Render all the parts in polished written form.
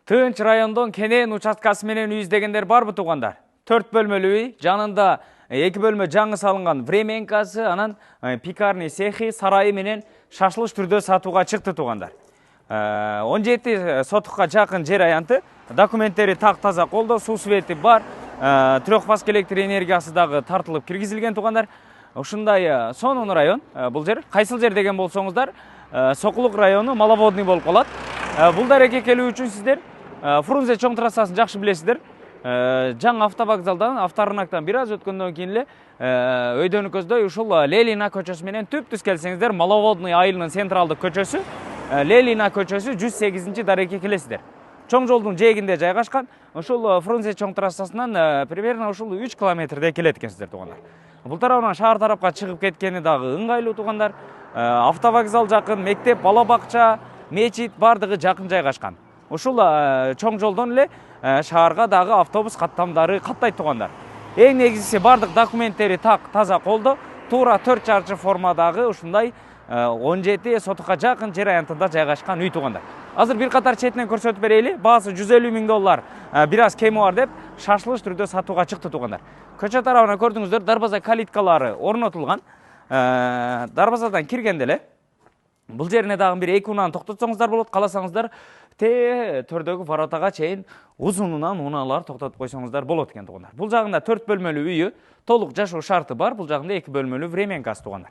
Тынч райондон Кенен участкасы менен үй издегендер барбы туугандар? 4 бөлмөлүү үй, жанында 2 бөлмө жаңы салынган временкасы, анан пекарный цехи, сарайы менен шашылыш түрдө сатууга чыкты туугандар. 17 сотукка жакын жер аянты, документтери так таза колдо, суу свети бар, трехфаз электр энергиясы дагы тартылып киргизилген туугандар. Ушундай сонун район бул жер. Кайсыл жер деген болсоңуздар, Сокулук району Маловодный болуп калат. Бул дарекке келүү үчүн сиздер Фрунзе чоң трассасын жакшы билесиздер. Жаңы автовокзалдан, авторынактан бир аз өткөндөн кийин эле өйдөнүкөздөй ушул Лелина көчөсү менен түп-түз келсеңиздер, Маловодный айылынын централдык көчөсү, Лелина көчөсү 108 дарекке келесиздер. Чоң жолдун жээгинде жайгашкан. Ушул Фрунзе чоң трассасынан примерно ушул 3 километрдей келет экенсиздер туугандар. Бул тарабынан шаар тарапка чыгып кеткени дагы ыңгайлуу туугандар. Автовокзал жакын, мектеп, бала бакча, мечит бардыгы жакын жайгашкан. Ушул чоң жолдон эле шаарга дагы автобус каттамдары каттайт туугандар. Эң негизгиси бардык документтери так таза колдо, туура 4 чарчы формадагы ушундай 17 сотукка жакын жер аянтында жайгашкан үй туугандар. Азыр бир катар четинен көрсөтүп берейли. Баасы 150 000 доллар, бир аз кеми бар деп шашылыш түрдө сатууга чыкты туугандар. Көчө тарабына көрдүңүздөр, дарбаза калиткалары орнотулган. Дарбазадан киргенде эле бул жерине дагы бир 2 унааны токтотсоңуздар болот. Каласаңыздар төрдөгү воротага чейин узунунан унаалар токтотуп койсоңуздар болот экен туугандар. Бул жагында 4 бөлмөлүү үйү, толук жашоо шарты бар. Бул жагында 2 бөлмөлүү временкасы туугандар.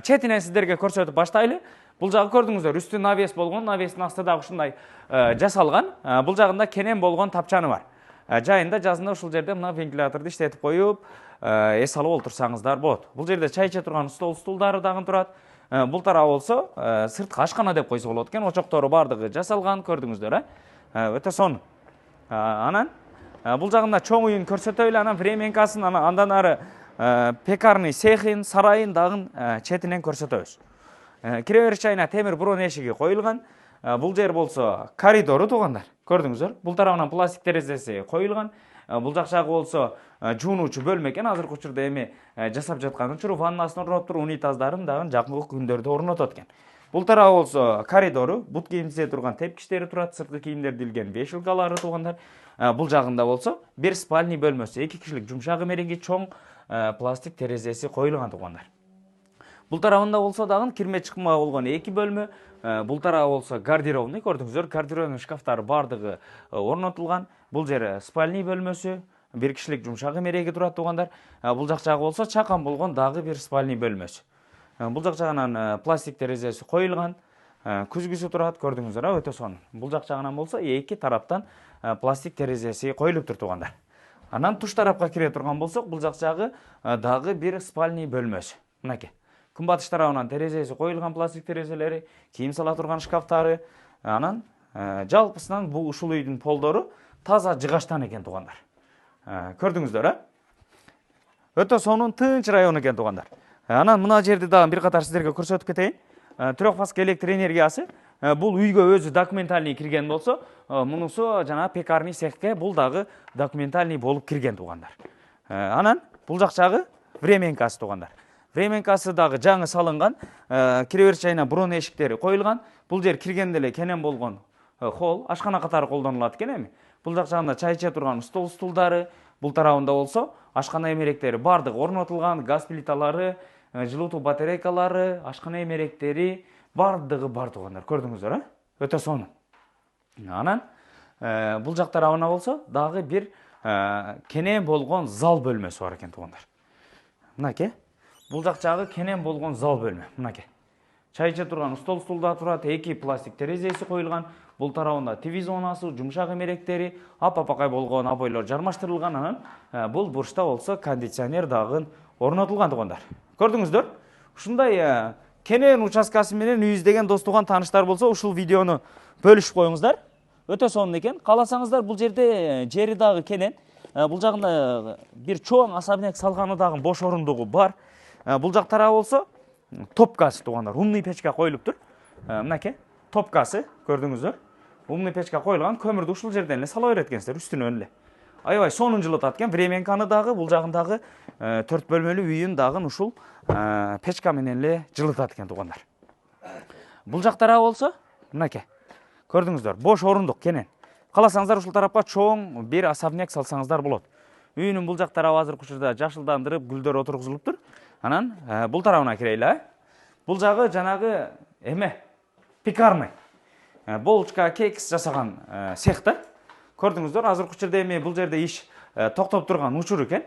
Четинен сиздерге көрсөтүп баштайлы. Бул жагы көрдүңүздөр, үстү навес болгон, навестин асты дагы ушундай жасалган. Бул жагында кенен болгон тапчаны бар. Жайында жазында ушул жерде мына вентиляторду иштетип коюп, эс алып олтурсаңыздар болот. Бул жерде чай иче турган столдары дагы турат. Бул тарабы болсо сырткы ашкана деп койсо болот экен. Очоктору бардыгы жасалган, көрдүңүздөр, өтө сонун. Анан бул жагында чоң үйүн көрсөтөйлү, анан временкасын, андан ары пекарный цехин, сарайын дагы четинен көрсөтөбүз. Кире бериш жайына темир бурон эшиги коюлган. Бул жер болсо коридору туугандар. Көрдүңүздөр, бул тарабынан пластик терезеси коюлган. Бул жак жагы болсо жуунуучу бөлмө экен. Азыркы учурда эми жасап жаткан учуру ваннасын орнотуп, унитаздарын дагы жакынкы күндөрдө орнотот экен. Бул тарабы болсо коридору, бут кийимчиде турган тепкичтери турат, сырткы кийимдерди илген вешалкалары туугандар. Бул жагында болсо бир спальный бөлмөсү, 2 кишилик жумшак эмереңги чоң пластик терезеси коюлган туугандар. Бул тарабында болсо дагы кирме чыкма болгон 2 бөлмө. Бул тарабы болсо гардеробный, көрдүңүздөр, гардеробный шкафтары бардыгы орнотулган. Бул жер спальный бөлмөсү, 1 кишилик жумшак эмереги турат туугандар. Бул жак жагы болсо чакан болгон дагы бир спальный бөлмөсү. Бул жак жагынан пластик терезеси коюлган, күзгүсү турат, көрдүңүздөр, өтө сонун. Бул жак жагынан болсо 2 тараптан пластик терезеси коюлуптур туугандар. Анан туш тарапка кире турган болсок, бул жак жагы дагы бир спальный бөлмөсү. Мынакей. Күнбатыш тарабынан терезеси коюлган, пластик терезелери, кийим сала турган шкафтары. Анан жалпысынан бул ушул үйдүн полдору таза жыгаштан экен туугандар. Көрдүңүздөр, өтө сонун тынч район экен туугандар. Анан мына жерди дагы бир катар сиздерге көрсөтүп кетейин. Трехфаз электр энергиясы. Бул үйгө өзү документальный кирген болсо, мунусу жана пекарный цехке бул дагы документальный болуп кирген туугандар. Анан бул жак жагы временкасы туугандар. Временкасы дагы жаңы салынган, кире бериш жайына бурон эшиктери коюлган. Бул жер киргенде эле кенен болгон холл, ашкана катары колдонулат экен эми. Бул жак жагында чай иче турган стулдары, бул тарабында болсо ашкана эмеректери бардыгы орнотулган, газ плиталары, жылытуу батарейкалары, ашкана эмеректери бардыгы бар туугандар. Көрдүңүздөр, өтө сонун. Анан бул жак тарабына болсо дагы бир кенен болгон зал бөлмөсү бар экен туугандар. Мынакей. Бул жак жагы кенен болгон зал бөлмө. Мынакей. Чай иче турган стулда турат, 2 пластик терезеси коюлган. Бул тарабында ТВ зонасы, жумшак эмеректери, апапакай болгон обойлор жармаштырылган. Анан бул бурчта болсо кондиционер дагы орнотулган туугандар. Көрдүңүздөр? Ушундай кенен участкасы менен үй издеген дос туган тааныштар болсо, ушул видеону бөлүшүп коюңуздар. Өтө сонун экен. Кааласаңыздар бул жерде жери дагы кенен. Бул жагында бир чоң особняк салганы дагы бош орундугу бар. Бул жак тарабы болсо топкасы туугандар. Умный печка коюлуптур. Мынакей, топкасы, көрдүңүздөр. Умный печка коюлган, көмүрдү ушул жерден эле сала берет экенсиздер, үстүнөн эле. Аябай сонун жылытат экен. Временканы дагы бул жагындагы 4 бөлмөлүү үйүн дагы ушул печка менен эле жылытат экен туугандар. Бул жак тарабы болсо, мынакей. Көрдүңүздөр, бош орундук кенен. Кааласаңыздар ушул тарапка чоң бир особняк салсаңыздар болот. Үйүнүн бул жак тарабы азыркы учурда жашылдандырып, гүлдөр отургузулуптур. Анан бул тарабына кирели. Бул жагы жанагы пекарный. Болочка, кекс жасаган цех да. Көрдүңүздөр, азыркы учурда бул жерде иш токтоп турган учур экен.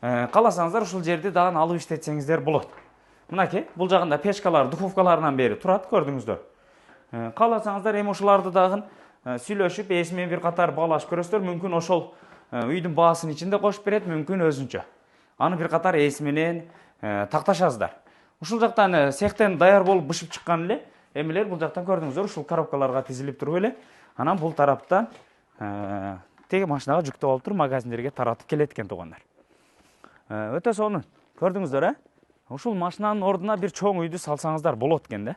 Кааласаңыздар ушул жерди дагы алып иштетсеңиздер болот. Мынакей, бул жагында печкалар, духовкаларынан бери турат, көрдүңүздөр. Кааласаңыздар ушуларды дагы сүйлөшүп, эсимен бир катар баалашып көрөсүздөр. Мүмкүн ошол үйдүн баасын ичинде кошуп берет, мүмкүн өзүнчө. Аны бир катар эси менен такташасыздар. Ушул жактан цехтен даяр болуп бышып чыккан эле эмелер бул жактан көрдүңүздөр, ушул коробкаларга тизилип туруп эле. Анан бул тараптан теги машинага жүктөп алып туруп магазиндерге таратып келет экен туугандар. Өтө сонун. Көрдүңүздөр, ушул машинанын ордуна бир чоң үйдү салсаңыздар болот экен да.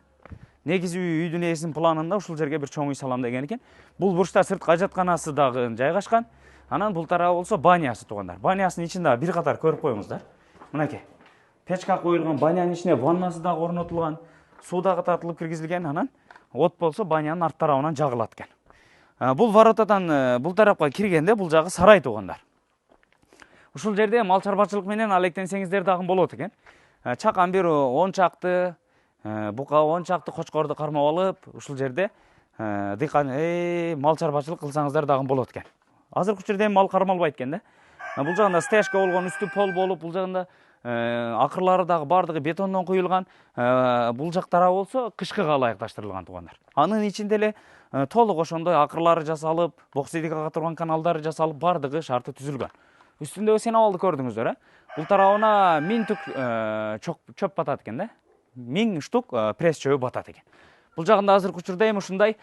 Негизи үйдүн ээсинин планында ушул жерге бир чоң үй салам деген экен. Бул бурчта сырткы ажатканасы дагы жайгашкан. Анан бул тарабы болсо банясы туугандар. Банясынын ичинде бир катар көрүп коюңуздар. Мынакей. Печка коюлган, банянын ичине ваннасы дагы орнотулган, суу дагы тартылып киргизилген, анан от болсо банянын арт тарабынан жагылат экен. Бул воротадан бул тарапка киргенде бул жагы сарай туугандар. Ушул жерде мал чарбачылык менен алектенсеңиздер дагы болот экен. Чакан бир 10 чакты бука, 10 чакты кочкорду кармап алып, ушул жерде дыйкан мал чарбачылык кылсаңыздар дагы болот экен. Азыркы учурда мал кармалбайт экен да. Бул жагында стежка болгон, үстү пол болуп, бул жагында акырлары дагы бардыгы бетондон куюлган. Бул жак тарабы болсо кышкыга ылайыкташтырылган туугандар. Анын ичинде эле толук ошондой акырлары жасалып, боксидикага турган каналдары жасалып, бардыгы шарты түзүлгөн. Үстүндөгү сеновалды көрдүңүздөр, бул тарабына 1000 түк чөп батат экен да. 1000 штук пресс чөбү батат экен. Бул жагында азыркы учурда ушундай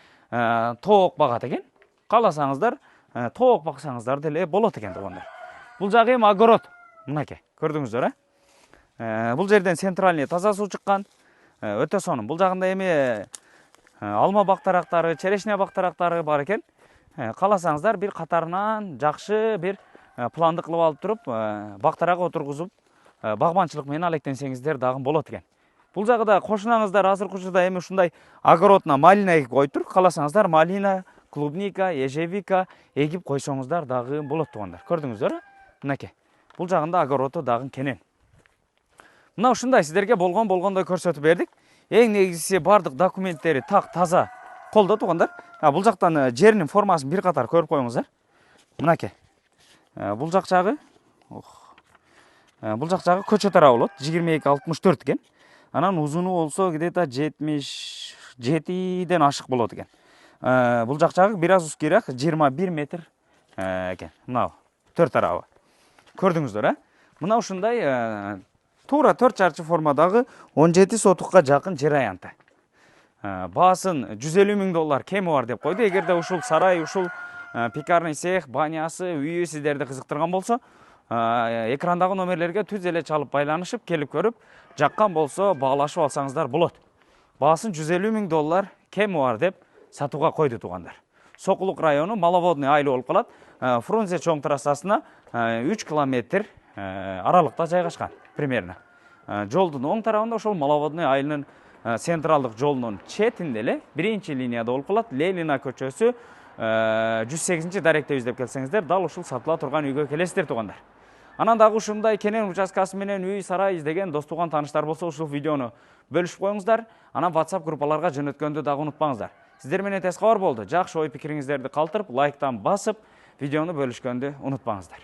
тоок багат экен. Кааласаңыздар тоок баксаңыздар деле болот экен туугандар. Бул жагы огород. Мынакей, көрдүңүздөр, бул жерден центральный таза суу чыккан. Өтө сонун. Бул жагында алма бактарактары, черешня бактарактары бар экен. Кааласаңыздар бир катарынан жакшы бир планды кылып алып туруп, бактарак отургузуп, багбанчылык менен алектенсеңиздер дагы болот экен. Бул жагы кошунаңыздар азыркы учурда ушундай огородуна малина эгип коюптур. Кааласаңыздар малина, клубника, ежевика эгип койсоңуздар дагы болот туугандар. Көрдүңүздөр, мынакей. Бул жагында огороду дагы кенен. Мына ушундай сиздерге болгондой көрсөтүп бердик. Эң негизгиси бардык документтери так таза колдо туугандар. Бул жактан жеринин формасын бир катар көрүп коюңуздар. Мынакей. Бул жак жагы көчө тарабы болот. 22-64 экен. Анан узуну болсо где-то 77ден ашык болот экен. Бул жак жагы бир аз узкуйраак 21 метр экен. Мына 4 тарабы. Көрдүңүздөр, мына ушундай туура 4 чарчы формадагы 17 сотукка жакын жер аянты. Баасын $150,000 кеми бар деп койду. Эгерде ушул сарай, ушул пекарный цех, банясы, үйү сиздерди кызыктырган болсо, экрандагы номерлерге түз эле чалып байланышып, келип көрүп, жаккан болсо баалашып алсаңыздар болот. Баасын $150,000 кеми бар деп сатууга койду туугандар. Сокулук району Маловодный айыл болуп калат. Фрунзе чоң трассасына 3 километр аралыкта жайгашкан примерно. Жолдун оң тарабында ошол Маловодный айылынын централдык жолунун четинде эле биринчи линияда болуп калат. Ленина көчөсү 108-даректе издеп келсеңиздер, дал ушул сатыла турган үйгө келесиздер туугандар. Анан дагы ушундай кенен участкасы менен үй сарай издеген дос туган тааныштар болсо ушул видеону бөлүшүп коюңуздар. Анан WhatsApp группаларга жөнөткөндү дагы унутпаңыздар. Сиздер менен тез кабар болду. Жакшы ой пикириңиздерди калтырып, лайктан басып, видеону бөлүшкөндү унутпаңыздар.